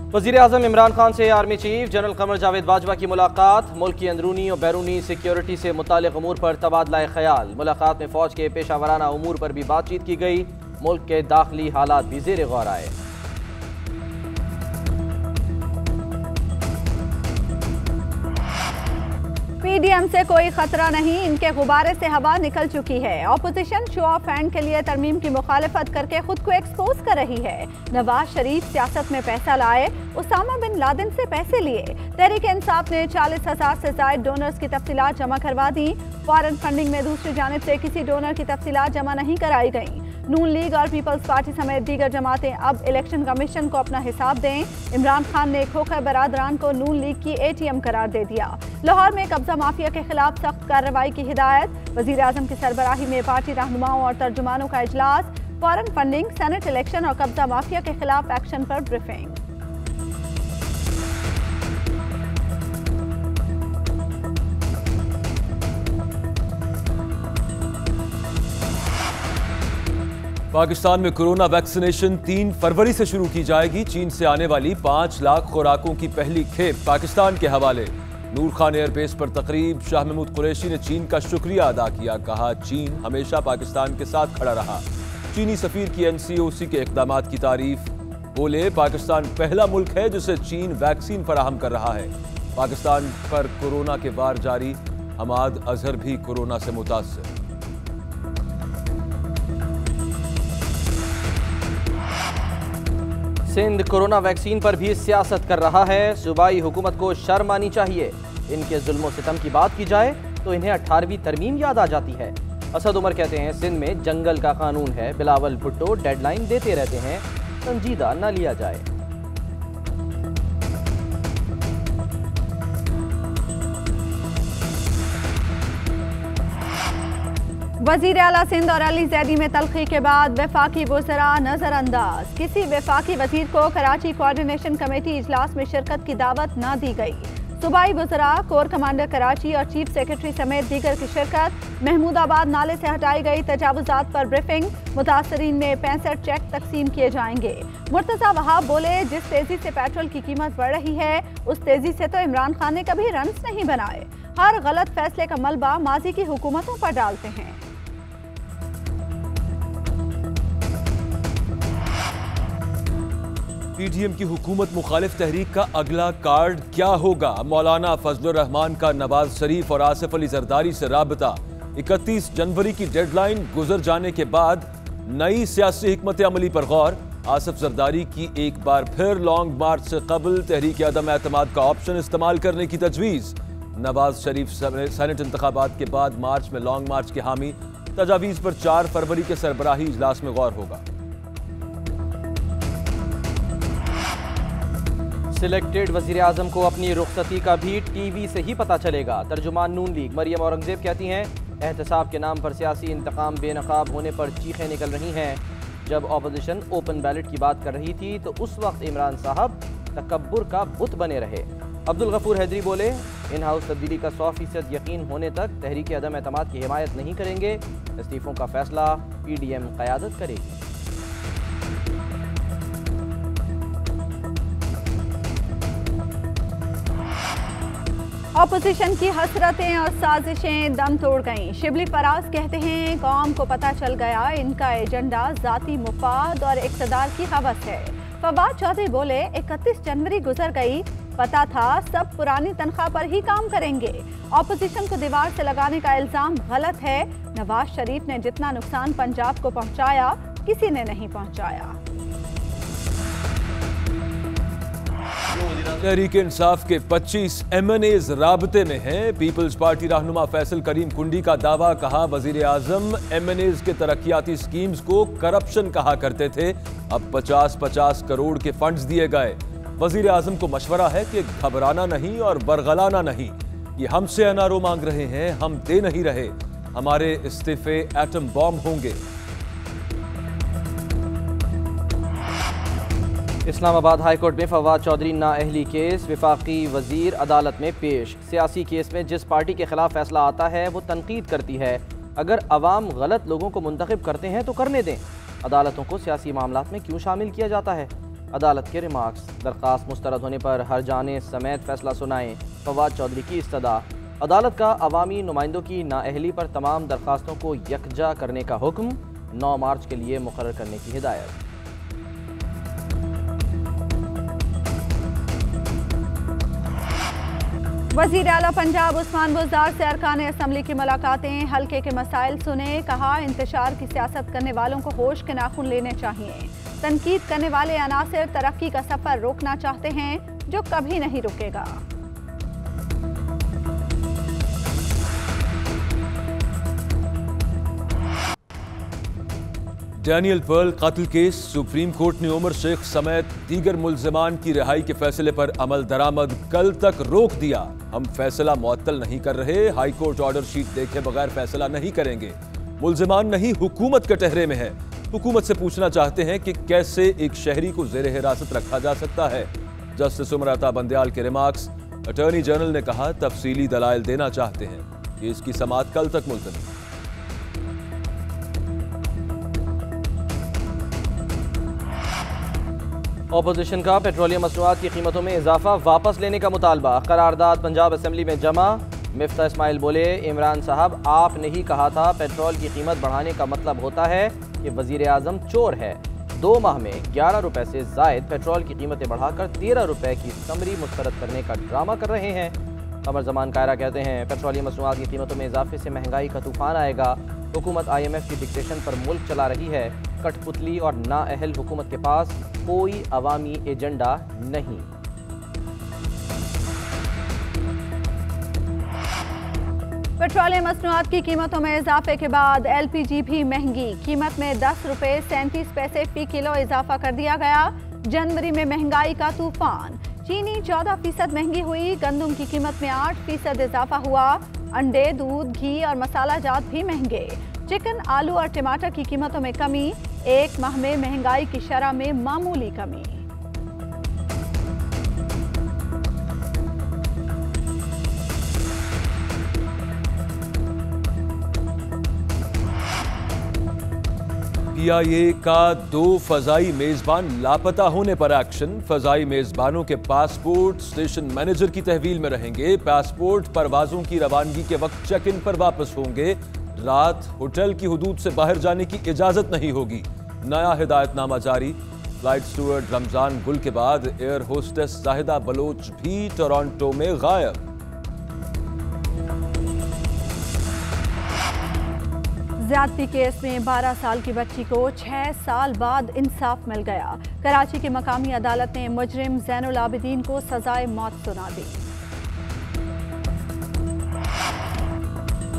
वज़ीर आज़म इमरान खान से army chief general Qamar Javed Bajwa की मुलाकात। मुल्क की अंदरूनी और बैरूनी सिक्योरिटी से मुताल्लिक़ अमूर पर तबादला ख्याल। मुलाकात में फ़ौज के पेशा वराना अमूर पर भी बातचीत की गई। मुल्क के दाखिली हालात भी ज़ेर गौर आए। पीडीएम से कोई खतरा नहीं, इनके गुब्बारे से हवा निकल चुकी है। ऑपोजिशन शो ऑफ हैंड के लिए तरमीम की मुखालफत करके खुद को एक्सपोज कर रही है। नवाज शरीफ सियासत में पैसा लाए, उसामा बिन लादेन से पैसे लिए। तहरीक इंसाफ ने 40,000 से ज़ायद डोनर्स की तफसीलात जमा करवा दी। फॉरेन फंडिंग में दूसरी जानिब से किसी डोनर की तफसीलात जमा नहीं कराई गई। नून लीग और पीपल्स पार्टी समेत दीगर जमातें अब इलेक्शन कमीशन को अपना हिसाब दें। इमरान खान ने खोखर बरादरान को नून लीग की ATM करार दे दिया। लाहौर में कब्जा माफिया के खिलाफ सख्त कार्रवाई की हिदायत। वजीर आजम की सरबराही में पार्टी रहनुमाओं और तर्जुमानों का इजलास। फॉरेन फंडिंग, सेनेट इलेक्शन और कब्जा माफिया के खिलाफ एक्शन पर ब्रीफिंग। पाकिस्तान में कोरोना वैक्सीनेशन 3 फरवरी से शुरू की जाएगी। चीन से आने वाली 5 लाख खुराकों की पहली खेप पाकिस्तान के हवाले। नूर खान एयरबेस पर तकरीब। शाह महमूद कुरैशी ने चीन का शुक्रिया अदा किया। कहा, चीन हमेशा पाकिस्तान के साथ खड़ा रहा। चीनी सफीर की NCOC के इक़दामात की तारीफ। बोले, पाकिस्तान पहला मुल्क है जिसे चीन वैक्सीन फराहम कर रहा है। पाकिस्तान पर कोरोना के वार जारी। हमाद अजहर भी कोरोना से मुतासर। सिंध कोरोना वैक्सीन पर भी सियासत कर रहा है। सूबाई हुकूमत को शर्म आनी चाहिए। इनके जुल्म सितम की बात की जाए तो इन्हें 18वीं तरमीम याद आ जाती है। असद उमर कहते हैं, सिंध में जंगल का कानून है। बिलावल भुट्टो डेडलाइन देते रहते हैं, संजीदा न लिया जाए। वज़ीर आला सिंध और अली जैदी में तल्खी के बाद वफाकी वज़रा नजरअंदाज। किसी वफाकी वजीर को कराची कोऑर्डिनेशन कमेटी इजलास में शिरकत की दावत न दी गई। सूबाई वज़रा, कोर कमांडर कराची और चीफ सेक्रेटरी समेत दीगर की शिरकत। महमूदाबाद नाले से हटाई गई तजावुजात पर ब्रीफिंग। मुतासरीन में 65 चेक तकसीम किए जाएंगे। मुर्तज़ा वहाब बोले, जिस तेजी से पेट्रोल की कीमत बढ़ रही है उस तेजी से तो इमरान खान ने कभी रन्स नहीं बनाए। हर गलत फैसले का मलबा माजी की हुकूमतों पर डालते हैं। पीडीएम की हुकूमत मुखालिफ तहरीक का अगला कार्ड क्या होगा? मौलाना फजलुर रहमान का नवाज शरीफ और आसिफ अली जरदारी से राबता। 31 जनवरी की डेडलाइन गुजर जाने के बाद नई सियासी हिकमत अमली पर गौर। आसिफ जरदारी की एक बार फिर लॉन्ग मार्च से कबल तहरीक अदम एतमाद का ऑप्शन इस्तेमाल करने की तजवीज़। नवाज शरीफ सेनेट इंतखाबात के बाद मार्च में लॉन्ग मार्च के हामी। तजावीज़ पर 4 फरवरी के सरबराही इजलास में गौर होगा। सिलेक्टेड वज़ीर आज़म को अपनी रुखसती का भी टीवी से ही पता चलेगा। तर्जुमान नून लीग मरियम औरंगजेब कहती हैं, एहतसाब के नाम पर सियासी इंतकाम बेनकाब होने पर चीखें निकल रही हैं। जब ऑपोजिशन ओपन बैलेट की बात कर रही थी तो उस वक्त इमरान साहब तकब्बुर का बुत बने रहे। अब्दुल गफूर हैदरी बोले, इन हाउस तब्दीली का 100% यकीन होने तक तहरीक अदम एतमाद की हिमायत नहीं करेंगे। इस्तीफों का फैसला PDM क़यादत करेगी। ऑपोजिशन की हसरतें और साजिशें दम तोड़ गईं। शिबली फराज कहते हैं, कौम को पता चल गया इनका एजेंडा जाती मुफाद और इक़्तिदार की हवस है। फवाद चौधरी बोले, 31 जनवरी गुजर गई, पता था सब पुरानी तनख्वाह पर ही काम करेंगे। ऑपोजिशन को दीवार से लगाने का इल्जाम गलत है। नवाज शरीफ ने जितना नुकसान पंजाब को पहुंचाया किसी ने नहीं पहुंचाया। तहरीक इंसाफ के 25 MNAs राबते में हैं। पीपल्स पार्टी रहनुमा फैसल करीम कुंडी का दावा। कहा, वजीर आजम MNAs के तरक्याती स्कीम्स को करप्शन कहा करते थे। अब 50-50 करोड़ के फंड्स दिए गए। वजीर आजम को मशवरा है कि घबराना नहीं और बरगलाना नहीं। ये हमसे एनआरओ मांग रहे हैं, हम दे नहीं रहे। हमारे इस्तीफे एटम बॉम्ब होंगे। इस्लामाबाद हाई कोर्ट में फवाद चौधरी नाअहली केस। वफाकी वजीर अदालत में पेश। सियासी केस में जिस पार्टी के खिलाफ फैसला आता है वो तनकीद करती है। अगर अवाम गलत लोगों को मुंतखब करते हैं तो करने दें। अदालतों को सियासी मामलात में क्यों शामिल किया जाता है? अदालत के रिमार्क्स। दरख्वास्त मुस्तरद होने पर हर जाने समेत फैसला सुनाएं। फवाद चौधरी की इस्तदा। अदालत का अवामी नुमाइंदों की नाअहली पर तमाम दरख्वास्तों को यकजा करने का हुक्म। 9 मार्च के लिए मुकर्रर करने की हिदायत। वज़ीर आला पंजाब उस्मान बुज़दार से अरकान असम्बली की मुलाकातें। हल्के के मसाइल सुने। कहा इंतशार की सियासत करने वालों को होश के नाखून लेने चाहिए। तनकीद करने वाले अनासिर तरक्की का सफर रोकना चाहते हैं जो कभी नहीं रुकेगा। डैनियल पर्ल कत्ल केस। सुप्रीम कोर्ट ने उमर शेख समेत दीगर मुल्जिमान की रिहाई के फैसले पर अमल दरामद कल तक रोक दिया। हम फैसला मुअत्तल नहीं कर रहे। हाई कोर्ट ऑर्डर शीट देखे बगैर फैसला नहीं करेंगे। मुल्जिमान नहीं, हुकूमत के टहरे में है। हुकूमत से पूछना चाहते हैं कि कैसे एक शहरी को जेर हिरासत रखा जा सकता है। जस्टिस उमर अता बंदयाल के रिमार्क्स। अटॉर्नी जनरल ने कहा तफसीली दलाइल देना चाहते हैं। केस की समाअत कल तक मुलतवी। अपोजिशन का पेट्रोलियम मसनूआत की कीमतों में इजाफा वापस लेने का मुतालबा। करारदाद पंजाब असम्बली में जमा। मिफ्ता इस्माइल बोले, इमरान साहब आपने ही कहा था पेट्रोल की कीमत बढ़ाने का मतलब होता है कि वजीर आजम चोर है। 2 माह में 11 रुपए से जायद पेट्रोल की कीमतें बढ़ाकर 13 रुपए की समरी मुस्तरद करने का ड्रामा कर रहे हैं। कमर जमान कायरा कहते हैं पेट्रोलियम मसनूआत की कीमतों में इजाफे से महंगाई का तूफान आएगा। हुकूमत IMF की डिक्टेशन पर मुल्क चला रही है। कठपुतली और नाअहल हुकूमत के पास कोई अवामी एजेंडा नहीं। पेट्रोलियम मसनूआत की कीमतों में इजाफे के बाद LPG भी महंगी। कीमत में 10 रुपए 37 पैसे फी किलो इजाफा कर दिया गया। जनवरी में महंगाई का तूफान। चीनी 14% महंगी हुई। गंदम की कीमत में 8% इजाफा हुआ। अंडे, दूध, घी और मसाला जात भी महंगे। चिकन, आलू और टमाटर की कीमतों में कमी। 1 माह में महंगाई की शरह में मामूली कमी। PIA का 2 फजाई मेजबान लापता होने पर एक्शन। फजाई मेजबानों के पासपोर्ट स्टेशन मैनेजर की तहवील में रहेंगे। पासपोर्ट परवाजों की रवानगी के वक्त चेक इन पर वापस होंगे। रात होटल की हुदूद से बाहर जाने की इजाजत नहीं होगी। नया हिदायतनामा जारी। फ्लाइट स्टूअर्ड रमजान गुल के बाद एयर होस्टेस जाहिदा बलोच भी टोरंटो में गायब। ज्यादती केस में 12 साल की बच्ची को 6 साल बाद इंसाफ मिल गया। कराची की मकामी अदालत ने मुजरिम जैनुल आबिदीन को सजाए मौत सुना दी।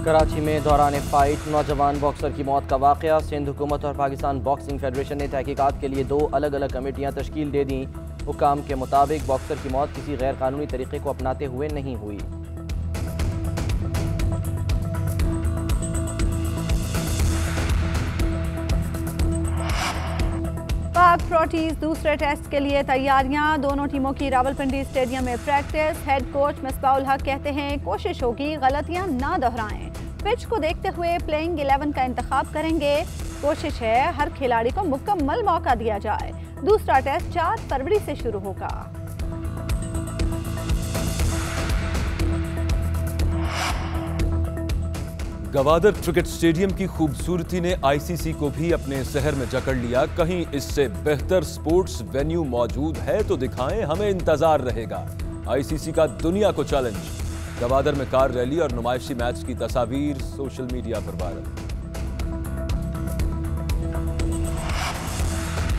कराची में दौरान फाइट नौजवान बॉक्सर की मौत का वाकया। सिंध हुकूमत और पाकिस्तान बॉक्सिंग फेडरेशन ने तहकीकात के लिए 2 अलग अलग कमेटियां तश्कील दे दी। हुकाम के मुताबिक बॉक्सर की मौत किसी गैर कानूनी तरीके को अपनाते हुए नहीं हुई। पाक प्रोटीज दूसरे टेस्ट के लिए तैयारियां। दोनों टीमों की रावलपिंडी स्टेडियम में प्रैक्टिस। हेड कोच मिसबाउल हक कहते हैं कोशिश होगी गलतियां ना दोहराएं। पिच को देखते हुए प्लेइंग 11 का इंतखाब करेंगे। कोशिश है हर खिलाड़ी को मुकम्मल मौका दिया जाए। दूसरा टेस्ट 4 फरवरी से शुरू होगा। गवादर क्रिकेट स्टेडियम की खूबसूरती ने ICC को भी अपने शहर में जकड़ लिया। कहीं इससे बेहतर स्पोर्ट्स वेन्यू मौजूद है तो दिखाएं, हमें इंतजार रहेगा। ICC का दुनिया को चैलेंज। गवादर में कार रैली और नुमाइशी मैच की तस्वीर सोशल मीडिया पर वायरल।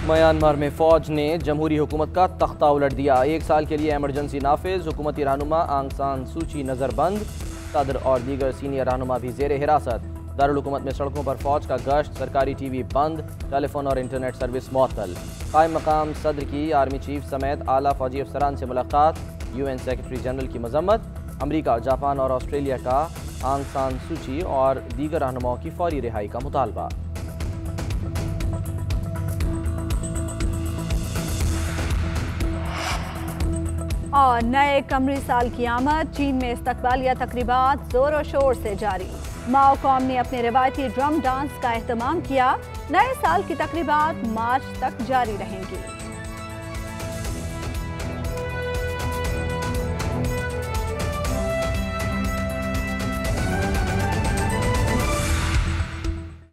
म्यांमार में फौज ने जमहूरी हुकूमत का तख्ता उलट दिया। 1 साल के लिए इमरजेंसी नाफिज। हुकूमती रहनुमा आंग सान सूची नजरबंद। सदर और दीगर सीनियर रहनुमा भी जेर हिरासत। दारुल हुकूमत में सड़कों पर फौज का गश्त। सरकारी TV बंद। टेलीफोन और इंटरनेट सर्विस मुअत्तल। कायम मकाम सदर की आर्मी चीफ समेत आला फौजी अफसरान से मुलाकात। UN सेक्रेटरी जनरल की मजम्मत। अमरीका, जापान और ऑस्ट्रेलिया का आंग सान सूची और दीगर रहनुमाओं की फौरी रिहाई का मुतालबा। और नए कमरी साल की आमद। चीन में इस्तकबालिया तकरीबात जोरों शोर से जारी। माओ कौम ने अपने रिवायती ड्रम डांस का एहतमाम किया। नए साल की तकरीबात मार्च तक जारी रहेंगी।